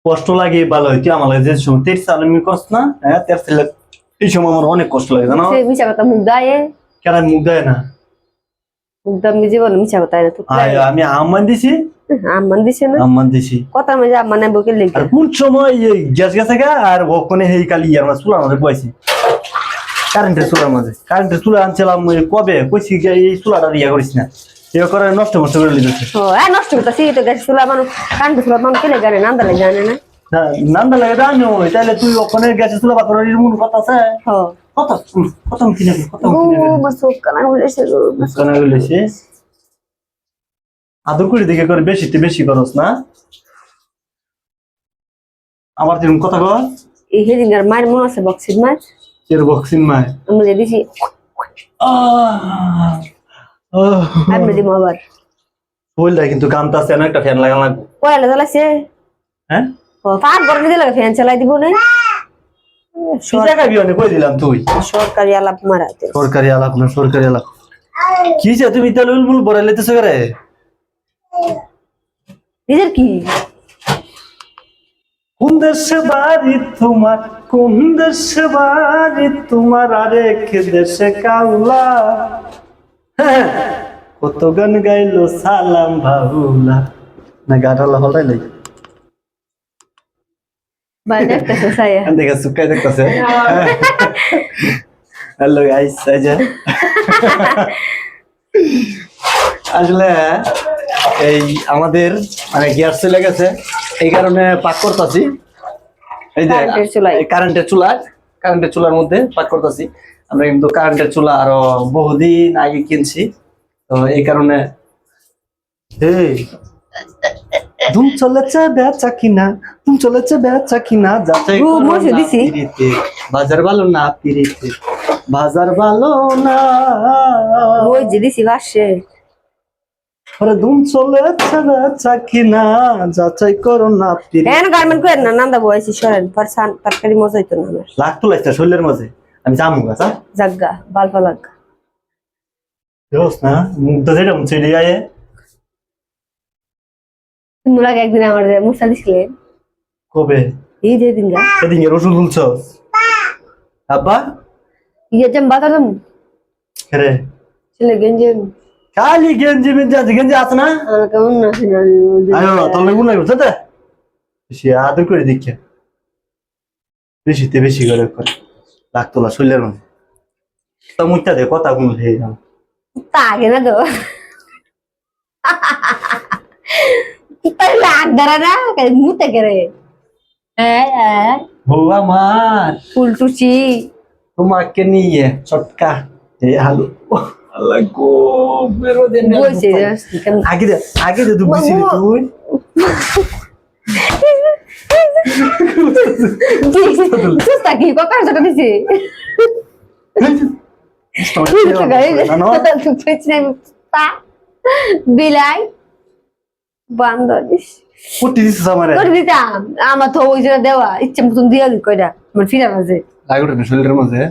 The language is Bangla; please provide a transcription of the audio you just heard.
কষ্ট লাগে ভালো হইতে আমার লাগে যে সময় তেল চালামি কষ্ট না হ্যাঁ তেল চালা এই সময় আমার অনেক কষ্ট লাগে জানো সে মিছা কথা মুখ দেয় কেন মুখ দেয় না মুখ দাম নিজে বলে মিছা কথা না আমি আম্মান দিছি আম্মান দিছে না আম্মান দিছি কথা মাঝে আম্মান নাই বকে লেগে আর কোন সময় এই গ্যাস গেছে গা আর ওখানে এই কালি আর মাছ চুলার মাঝে বইছি কারেন্টের চুলা আনছিলাম কবে কইছি এই চুলাটা ইয়া করিস না ইয়ে করে নষ্ট করে লিখেছে ও নষ্ট করতেছি তো গ্যাস চুলা মানুষ কারেন্ট চুলা মানুষ কেলে জানে নান্দা লাগে জানে না নান্দা লাগে জানো তাহলে তুই ওখানে গ্যাসের চুলা পাথরের মন কথা আছে কত কিনে আদর করে দেখে করে বেশি করস না আমার যেরকম কথা কর এই হেদিনকার মায়ের মনে আছে বক্সির মার এর বক্সিং মায় আমি যে দিছি আমি দিব আবার বললা কিন্তু কামটা আছে না একটা ফ্যান লাগানো লাগবে কয়লা জ্বালাছে হ্যাঁ ও পাঁচ গরম দিলে ফ্যান চালাই দিব না কই দিলাম তুই সরকারি আলাপ মারাতে সরকারি আলাপ না সরকারি আলাপ কি যে তুমি তাহলে উলমুল বড়াই লেতেছো করে নিজের কি কোন দেশে বাড়ি তোমার কোন দেশে বাড়ি তোমার আরেক দেশে কাউলা কত গান গাইলো সালাম বাউলা না গাটালা হলাই লাই বাইরে একটা সোসাইয়া দেখে সুকাই দেখতেছে হ্যালো গাইস আসলে এই আমাদের মানে গ্যাস চলে গেছে এই কারণে পাক করতেছি এই যে কারেন্টের চুলার মধ্যে পাক করতেছি আমরা কিন্তু কারেন্টের চুলা আরো বহুদিন আগে কিনছি তো এই কারণে তুমি চলেছে বেচা কিনা যাচাই বাজার ভালো না পিরিতে বাজার ভালো না ওই যে দিছি বাসে আরে দুম চলেছে বেচা কিনা যাচাই করো না পিরিতে এন গার্মেন্ট করেন না নান্দা বয়সী সরেন পারসান তরকারি মজা হইতো না আমার লাখ তো লাগছে শরীরের মাঝে আমি যাবো গাছা জাগা বালপা লাগা দোস না মুগ্ধ যেটা মুছে দিয়ে আয়ে মুলা একদিন আমার মুসা দিছিলে কবে এই যে দিন গা এদিন রসুন তুলছ আব্বা ইয়ে জম বাতাম রে ছেলে গেঞ্জে খালি গেঞ্জি আছে না আমার কেমন না আয়ো তোর গুণ লাগবে তো বেশি আদর করে দেখে বেশি করে লাখ তোলা শরীরের মধ্যে তো মুখটা দে কথা গুণ হয়ে যাও তা আগে না তো লাগ ধরা না মুতে করে ও আমার ফুলটুচি তোমাকে নিয়ে চটকা হালু আল্লাহ গো বেরো দেন বলছে আগে দে তুই বুঝছিলি তুই কি ককার জটা দিছে বিলাই বান্দর কুটি দিছিস আমারে করে দিতাম আমার তো ওই জন্য দেওয়া ইচ্ছে মতন দিয়া কইরা আমার ফিরা মাঝে লাগোটা শরীরের মাঝে